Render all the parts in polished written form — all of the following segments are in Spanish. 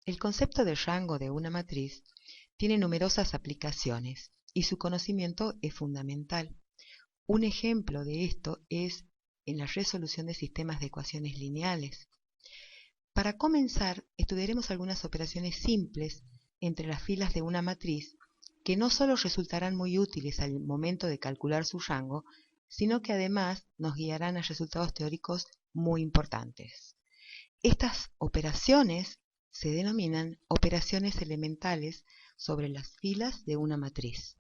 El concepto de rango de una matriz tiene numerosas aplicaciones y su conocimiento es fundamental. Un ejemplo de esto es en la resolución de sistemas de ecuaciones lineales. Para comenzar, estudiaremos algunas operaciones simples entre las filas de una matriz que no solo resultarán muy útiles al momento de calcular su rango, sino que además nos guiarán a resultados teóricos muy importantes. Estas operaciones se denominan operaciones elementales sobre las filas de una matriz.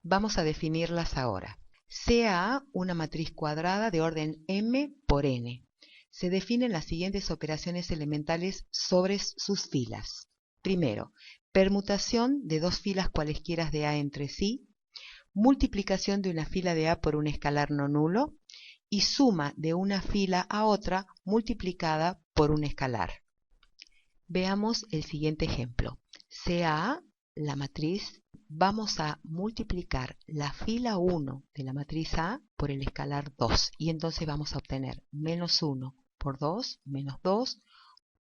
Vamos a definirlas ahora. Sea A una matriz cuadrada de orden m por n. Se definen las siguientes operaciones elementales sobre sus filas. Primero, permutación de dos filas cualesquiera de A entre sí, multiplicación de una fila de A por un escalar no nulo y suma de una fila a otra multiplicada por un escalar. Veamos el siguiente ejemplo. Sea A la matriz, vamos a multiplicar la fila 1 de la matriz A por el escalar 2 y entonces vamos a obtener menos 1 por 2, menos 2,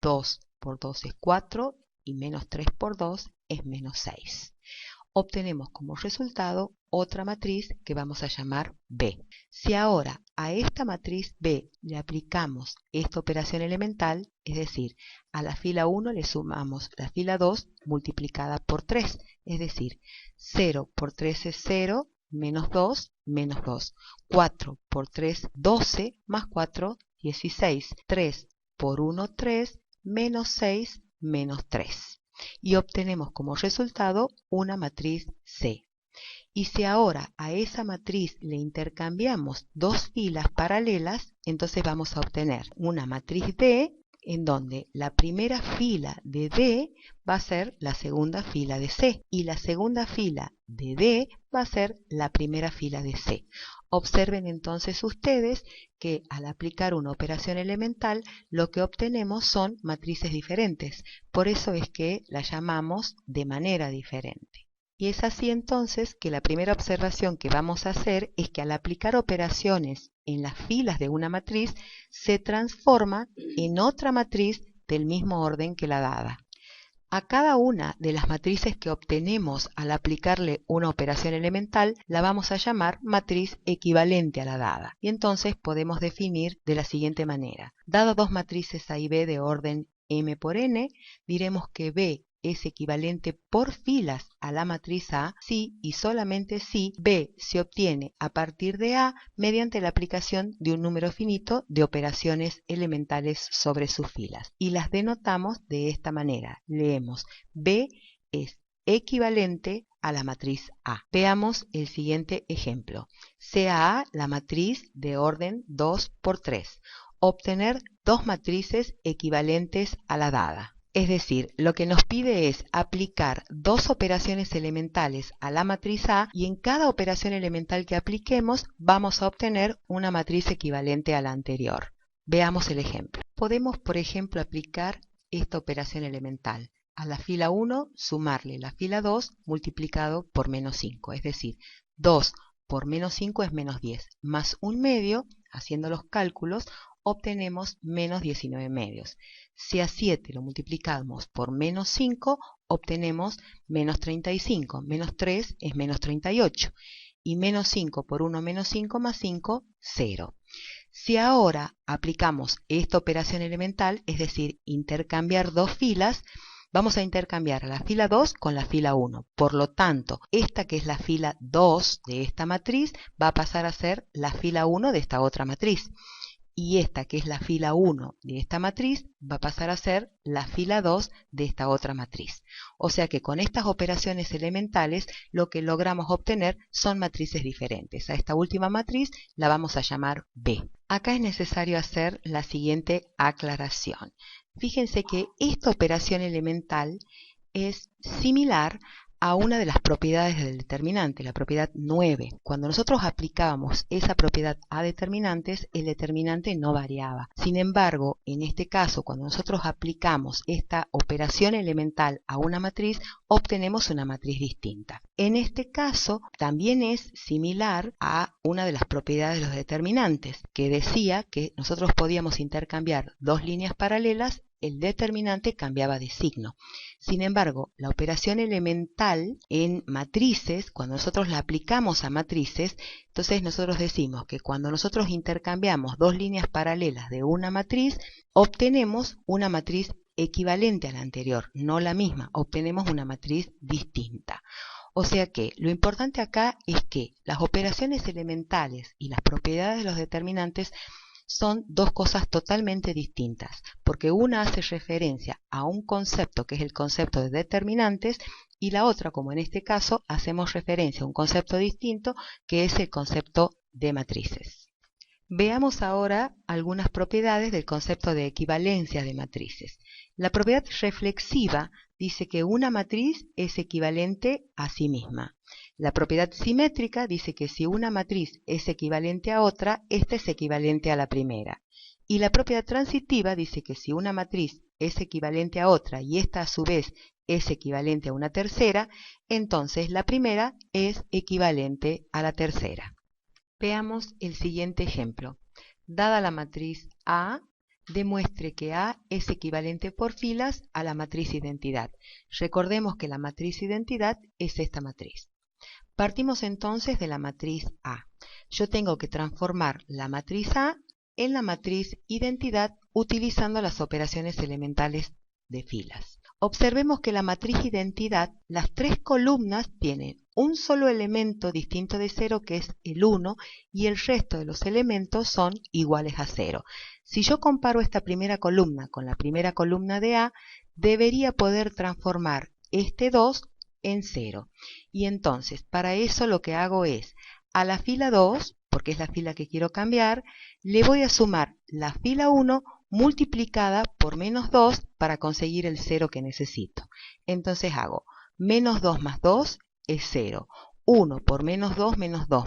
2 por 2 es 4 y menos 3 por 2 es menos 6. Obtenemos como resultado otra matriz que vamos a llamar B. Si ahora a esta matriz B le aplicamos esta operación elemental, es decir, a la fila 1 le sumamos la fila 2 multiplicada por 3, es decir, 0 por 3 es 0, menos 2, menos 2. 4 por 3, 12, más 4, 16. 3 por 1, 3, menos 6, menos 3. Y obtenemos como resultado una matriz C. Y si ahora a esa matriz le intercambiamos dos filas paralelas, entonces vamos a obtener una matriz D en donde la primera fila de D va a ser la segunda fila de C y la segunda fila de D va a ser la primera fila de C. Observen entonces ustedes que al aplicar una operación elemental lo que obtenemos son matrices diferentes. Por eso es que la llamamos de manera diferente. Y es así entonces que la primera observación que vamos a hacer es que al aplicar operaciones en las filas de una matriz se transforma en otra matriz del mismo orden que la dada. A cada una de las matrices que obtenemos al aplicarle una operación elemental la vamos a llamar matriz equivalente a la dada. Y entonces podemos definir de la siguiente manera. Dado dos matrices A y B de orden m por n, diremos que B es equivalente por filas a la matriz A si y solamente si B se obtiene a partir de A mediante la aplicación de un número finito de operaciones elementales sobre sus filas. Y las denotamos de esta manera. Leemos B es equivalente a la matriz A. Veamos el siguiente ejemplo. Sea A la matriz de orden 2 por 3. Obtener dos matrices equivalentes a la dada. Es decir, lo que nos pide es aplicar dos operaciones elementales a la matriz A y en cada operación elemental que apliquemos vamos a obtener una matriz equivalente a la anterior. Veamos el ejemplo. Podemos, por ejemplo, aplicar esta operación elemental. A la fila 1 sumarle la fila 2 multiplicado por menos 5, es decir, 2 por menos 5 es menos 10, más un medio, haciendo los cálculos, obtenemos menos 19 medios. Si a 7 lo multiplicamos por menos 5, obtenemos menos 35. Menos 3 es menos 38. Y menos 5 por 1 menos 5 más 5, 0. Si ahora aplicamos esta operación elemental, es decir, intercambiar dos filas, vamos a intercambiar la fila 2 con la fila 1. Por lo tanto, esta que es la fila 2 de esta matriz va a pasar a ser la fila 1 de esta otra matriz. Y esta que es la fila 1 de esta matriz va a pasar a ser la fila 2 de esta otra matriz. O sea que con estas operaciones elementales lo que logramos obtener son matrices diferentes. A esta última matriz la vamos a llamar B. Acá es necesario hacer la siguiente aclaración. Fíjense que esta operación elemental es similar a una de las propiedades del determinante, la propiedad 9. Cuando nosotros aplicábamos esa propiedad a determinantes, el determinante no variaba. Sin embargo, en este caso, cuando nosotros aplicamos esta operación elemental a una matriz, obtenemos una matriz distinta. En este caso, también es similar a una de las propiedades de los determinantes, que decía que nosotros podíamos intercambiar dos líneas paralelas el determinante cambiaba de signo. Sin embargo, la operación elemental en matrices, cuando nosotros la aplicamos a matrices, entonces nosotros decimos que cuando nosotros intercambiamos dos líneas paralelas de una matriz, obtenemos una matriz equivalente a la anterior, no la misma, obtenemos una matriz distinta. O sea que lo importante acá es que las operaciones elementales y las propiedades de los determinantes son dos cosas totalmente distintas, porque una hace referencia a un concepto que es el concepto de determinantes y la otra, como en este caso, hacemos referencia a un concepto distinto que es el concepto de matrices. Veamos ahora algunas propiedades del concepto de equivalencia de matrices. La propiedad reflexiva dice que una matriz es equivalente a sí misma. La propiedad simétrica dice que si una matriz es equivalente a otra, esta es equivalente a la primera. Y la propiedad transitiva dice que si una matriz es equivalente a otra y esta a su vez es equivalente a una tercera, entonces la primera es equivalente a la tercera. Veamos el siguiente ejemplo. Dada la matriz A, demuestre que A es equivalente por filas a la matriz identidad. Recordemos que la matriz identidad es esta matriz. Partimos entonces de la matriz A. Yo tengo que transformar la matriz A en la matriz identidad utilizando las operaciones elementales de filas. Observemos que la matriz identidad, las tres columnas tienen un solo elemento distinto de 0 que es el 1 y el resto de los elementos son iguales a 0. Si yo comparo esta primera columna con la primera columna de A, debería poder transformar este 2 en 0. Y entonces, para eso lo que hago es, a la fila 2, porque es la fila que quiero cambiar, le voy a sumar la fila 1 multiplicada por menos 2 para conseguir el 0 que necesito. Entonces hago menos 2 más 2 es 0. 1 por menos 2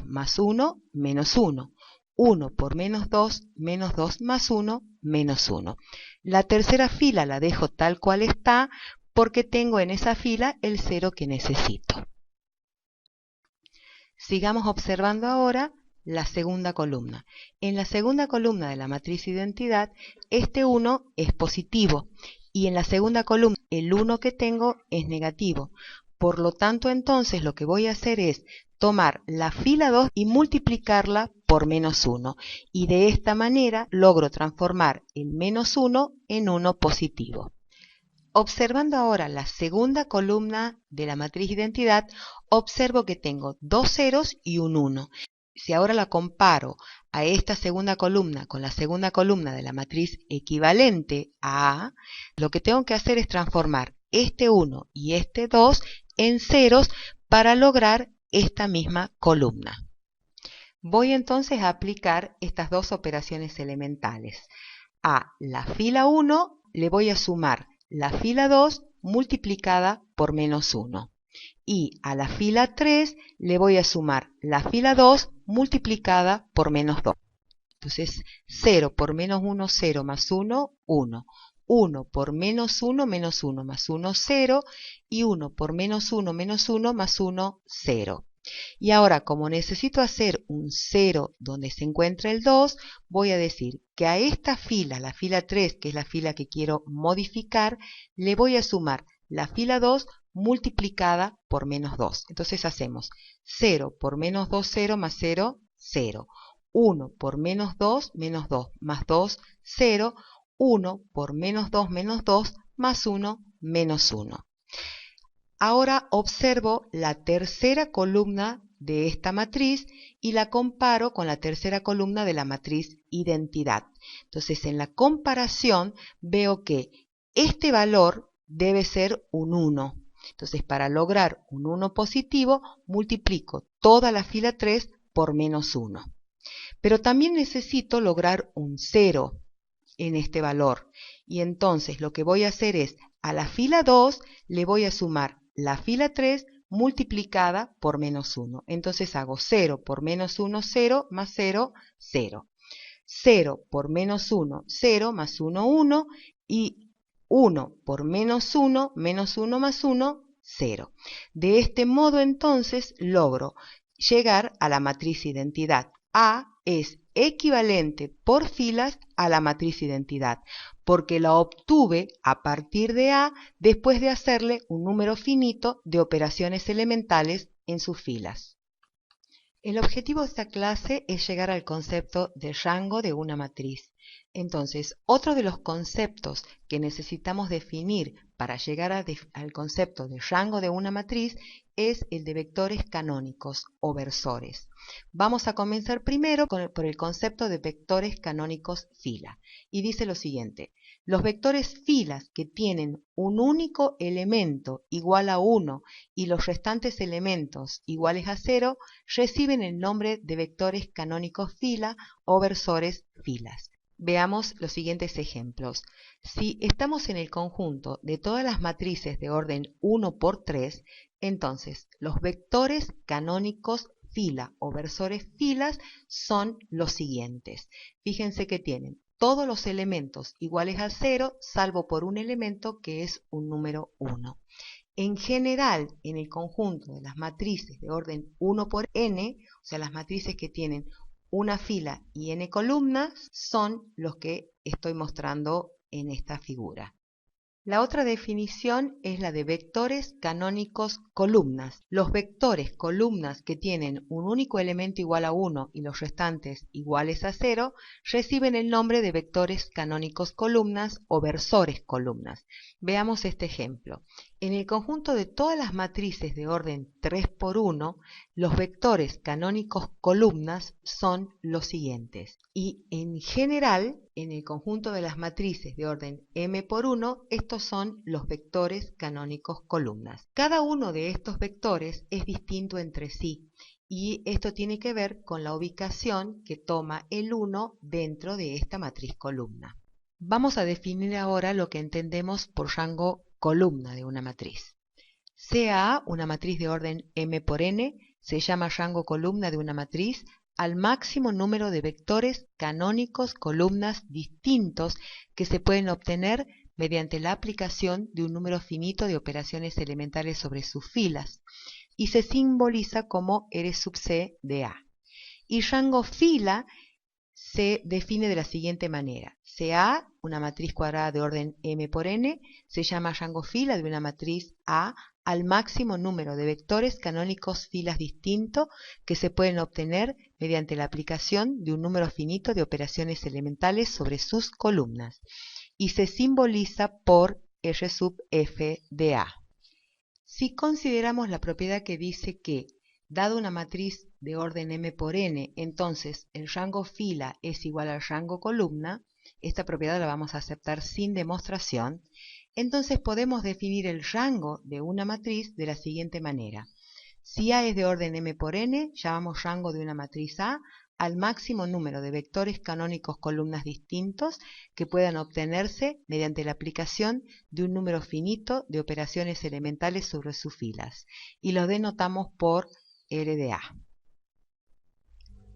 más 1, menos 1. 1 por menos 2 más 1, menos 1. La tercera fila la dejo tal cual está porque tengo en esa fila el 0 que necesito. Sigamos observando ahora la segunda columna. En la segunda columna de la matriz identidad, este 1 es positivo y en la segunda columna el 1 que tengo es negativo. Por lo tanto, entonces lo que voy a hacer es tomar la fila 2 y multiplicarla por menos 1. Y de esta manera logro transformar el menos 1 en 1 positivo. Observando ahora la segunda columna de la matriz identidad, observo que tengo dos ceros y un 1. Si ahora la comparo a esta segunda columna con la segunda columna de la matriz equivalente a A, lo que tengo que hacer es transformar este 1 y este 2 en ceros para lograr esta misma columna. Voy entonces a aplicar estas dos operaciones elementales. A la fila 1 le voy a sumar la fila 2 multiplicada por menos 1. Y a la fila 3 le voy a sumar la fila 2 multiplicada por menos 2. Entonces 0 por menos 1, 0 más 1, 1. 1 por menos 1 más 1, 0. Y 1 por menos 1 más 1, 0. Y ahora, como necesito hacer un 0 donde se encuentra el 2, voy a decir que a esta fila, la fila 3, que es la fila que quiero modificar, le voy a sumar la fila 2 multiplicada por menos 2. Entonces hacemos 0 por menos 2, 0 más 0, 0. 1 por menos 2 más 2, 0. 1 por menos 2 más 1, menos 1. Ahora observo la tercera columna de esta matriz y la comparo con la tercera columna de la matriz identidad. Entonces, en la comparación veo que este valor debe ser un 1. Entonces, para lograr un 1 positivo, multiplico toda la fila 3 por menos 1. Pero también necesito lograr un 0 en este valor. Y entonces lo que voy a hacer es, a la fila 2 le voy a sumar la fila 3 multiplicada por menos 1. Entonces hago 0 por menos 1, 0 más 0, 0. 0 por menos 1, 0 más 1, 1. Y 1 por menos 1 más 1, 0. De este modo entonces logro llegar a la matriz identidad. A es equivalente por filas a la matriz identidad. porque la obtuve a partir de A después de hacerle un número finito de operaciones elementales en sus filas. El objetivo de esta clase es llegar al concepto de rango de una matriz. Entonces, otro de los conceptos que necesitamos definir para llegar al concepto de rango de una matriz es el de vectores canónicos o versores. Vamos a comenzar primero por el concepto de vectores canónicos fila. Y dice lo siguiente: los vectores filas que tienen un único elemento igual a 1 y los restantes elementos iguales a 0 reciben el nombre de vectores canónicos fila o versores filas. Veamos los siguientes ejemplos. Si estamos en el conjunto de todas las matrices de orden 1 por 3, entonces los vectores canónicos fila o versores filas son los siguientes. Fíjense que tienen todos los elementos iguales a 0, salvo por un elemento que es un número 1. En general, en el conjunto de las matrices de orden 1 por n, o sea, las matrices que tienen una fila y n columnas, son los que estoy mostrando en esta figura. La otra definición es la de vectores canónicos columnas. Los vectores columnas que tienen un único elemento igual a 1 y los restantes iguales a 0 reciben el nombre de vectores canónicos columnas o versores columnas. Veamos este ejemplo. En el conjunto de todas las matrices de orden 3 por 1, los vectores canónicos columnas son los siguientes. Y en general, en el conjunto de las matrices de orden m por 1, estos son los vectores canónicos columnas. Cada uno de estos vectores es distinto entre sí, y esto tiene que ver con la ubicación que toma el 1 dentro de esta matriz columna. Vamos a definir ahora lo que entendemos por rango columna de una matriz. Sea una matriz de orden m por n, se llama rango columna de una matriz al máximo número de vectores canónicos columnas distintos que se pueden obtener mediante la aplicación de un número finito de operaciones elementales sobre sus filas, y se simboliza como R sub c de A. Y rango fila se define de la siguiente manera. Ca, una matriz cuadrada de orden m por n, se llama rango fila de una matriz A al máximo número de vectores canónicos filas distintos que se pueden obtener mediante la aplicación de un número finito de operaciones elementales sobre sus columnas, y se simboliza por R sub f de A. Si consideramos la propiedad que dice que, dado una matriz de orden m por n, entonces el rango fila es igual al rango columna, esta propiedad la vamos a aceptar sin demostración, entonces podemos definir el rango de una matriz de la siguiente manera. Si A es de orden m por n, llamamos rango de una matriz A al máximo número de vectores canónicos columnas distintos que puedan obtenerse mediante la aplicación de un número finito de operaciones elementales sobre sus filas, y los denotamos por R de A.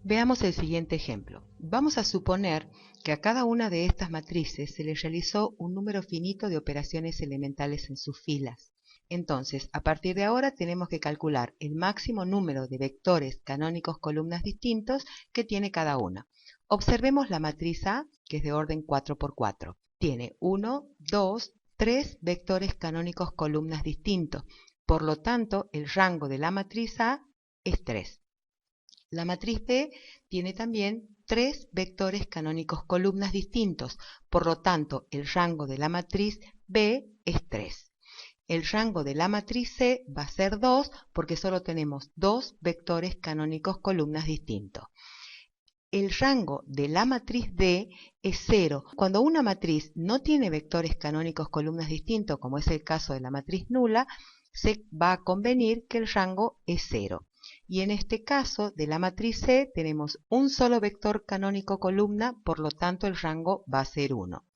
Veamos el siguiente ejemplo. Vamos a suponer que a cada una de estas matrices se le realizó un número finito de operaciones elementales en sus filas. Entonces, a partir de ahora tenemos que calcular el máximo número de vectores canónicos columnas distintos que tiene cada una. Observemos la matriz A, que es de orden 4 por 4. Tiene 1, 2, 3 vectores canónicos columnas distintos. Por lo tanto, el rango de la matriz A es 3. La matriz B tiene también 3 vectores canónicos columnas distintos, por lo tanto el rango de la matriz B es 3. El rango de la matriz C va a ser 2 porque solo tenemos 2 vectores canónicos columnas distintos. El rango de la matriz D es 0. Cuando una matriz no tiene vectores canónicos columnas distintos, como es el caso de la matriz nula, se va a convenir que el rango es 0. Y en este caso de la matriz C tenemos un solo vector canónico columna, por lo tanto el rango va a ser 1.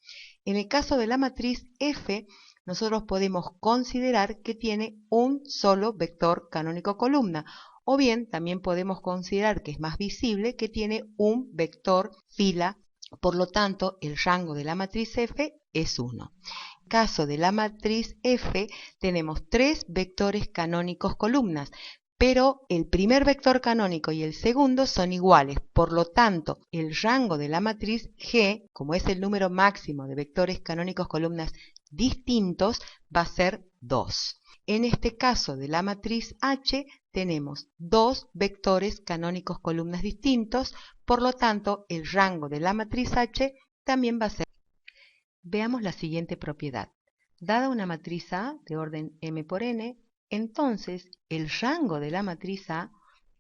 En el caso de la matriz F, nosotros podemos considerar que tiene un solo vector canónico columna, o bien también podemos considerar que es más visible que tiene un vector fila, por lo tanto el rango de la matriz F es 1. En el caso de la matriz F tenemos 3 vectores canónicos columnas, pero el primer vector canónico y el segundo son iguales. Por lo tanto, el rango de la matriz G, como es el número máximo de vectores canónicos columnas distintos, va a ser 2. En este caso de la matriz H tenemos 2 vectores canónicos columnas distintos, por lo tanto el rango de la matriz H también va a ser. Veamos la siguiente propiedad. Dada una matriz A de orden m por n, entonces el rango de la matriz A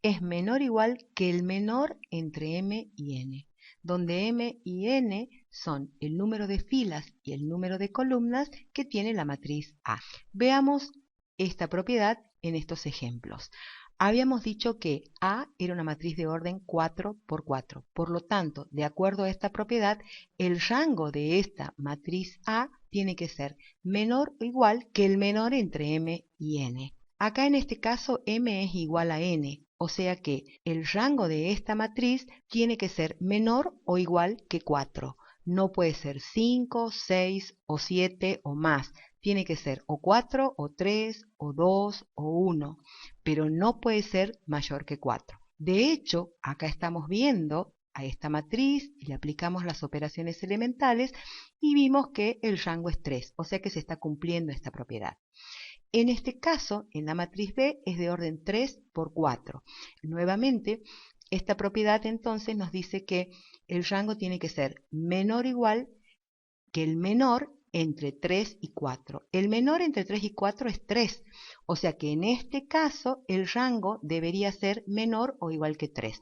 es menor o igual que el menor entre m y n, donde m y n son el número de filas y el número de columnas que tiene la matriz A. Veamos esta propiedad en estos ejemplos. Habíamos dicho que A era una matriz de orden 4 por 4. Por lo tanto, de acuerdo a esta propiedad, el rango de esta matriz A tiene que ser menor o igual que el menor entre m y n. Acá en este caso m es igual a n, o sea que el rango de esta matriz tiene que ser menor o igual que 4. No puede ser 5, 6 o 7 o más. Tiene que ser o 4, o 3, o 2, o 1, pero no puede ser mayor que 4. De hecho, acá estamos viendo a esta matriz y le aplicamos las operaciones elementales y vimos que el rango es 3, o sea que se está cumpliendo esta propiedad. En este caso, en la matriz B es de orden 3 por 4. Nuevamente, esta propiedad entonces nos dice que el rango tiene que ser menor o igual que el menor entre 3 y 4. El menor entre 3 y 4 es 3, o sea que en este caso el rango debería ser menor o igual que 3.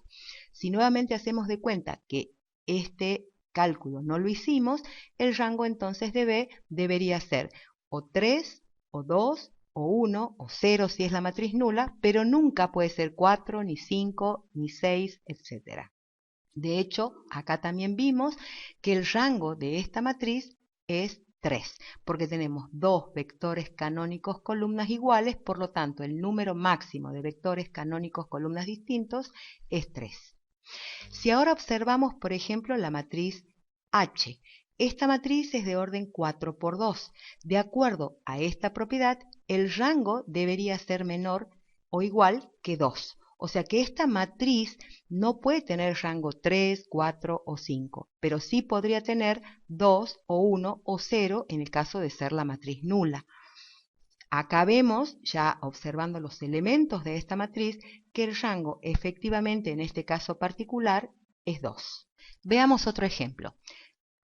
Si nuevamente hacemos de cuenta que este cálculo no lo hicimos, el rango entonces de B debería ser o 3, o 2, o 1, o 0 si es la matriz nula, pero nunca puede ser 4, ni 5, ni 6, etc. De hecho, acá también vimos que el rango de esta matriz es 3, porque tenemos 2 vectores canónicos columnas iguales, por lo tanto el número máximo de vectores canónicos columnas distintos es 3. Si ahora observamos, por ejemplo, la matriz H, esta matriz es de orden 4 por 2. De acuerdo a esta propiedad, el rango debería ser menor o igual que 2. O sea que esta matriz no puede tener rango 3, 4 o 5, pero sí podría tener 2 o 1 o 0 en el caso de ser la matriz nula. Acá vemos, ya observando los elementos de esta matriz, que el rango efectivamente en este caso particular es 2. Veamos otro ejemplo.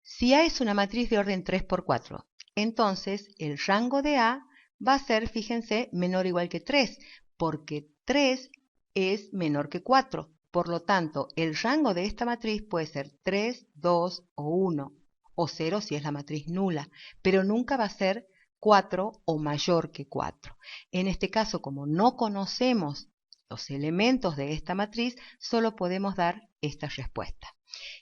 Si A es una matriz de orden 3 por 4, entonces el rango de A va a ser, fíjense, menor o igual que 3, porque 3 es menor que 4. Por lo tanto, el rango de esta matriz puede ser 3, 2 o 1, o 0 si es la matriz nula, pero nunca va a ser 4 o mayor que 4. En este caso, como no conocemos los elementos de esta matriz, solo podemos dar esta respuesta.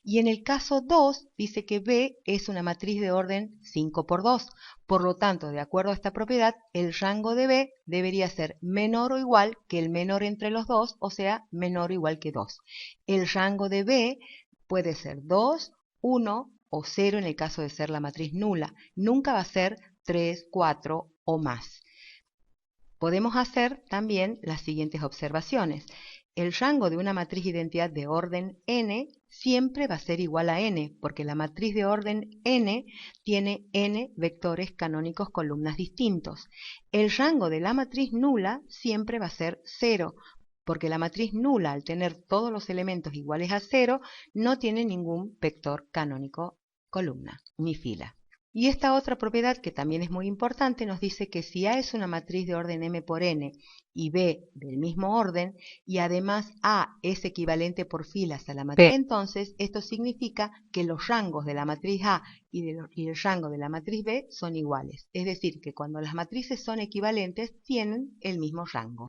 Y en el caso 2 dice que B es una matriz de orden 5 por 2. Por lo tanto, de acuerdo a esta propiedad, el rango de B debería ser menor o igual que el menor entre los dos, o sea, menor o igual que 2. El rango de B puede ser 2, 1 o 0 en el caso de ser la matriz nula. Nunca va a ser 3, 4 o más. Podemos hacer también las siguientes observaciones. El rango de una matriz de identidad de orden n siempre va a ser igual a n, porque la matriz de orden n tiene n vectores canónicos columnas distintos. El rango de la matriz nula siempre va a ser 0, porque la matriz nula, al tener todos los elementos iguales a 0, no tiene ningún vector canónico columna ni fila. Y esta otra propiedad, que también es muy importante, nos dice que si A es una matriz de orden m por n y B del mismo orden, y además A es equivalente por filas a la matriz, entonces esto significa que los rangos de la matriz A y el rango de la matriz B son iguales. Es decir, que cuando las matrices son equivalentes, tienen el mismo rango.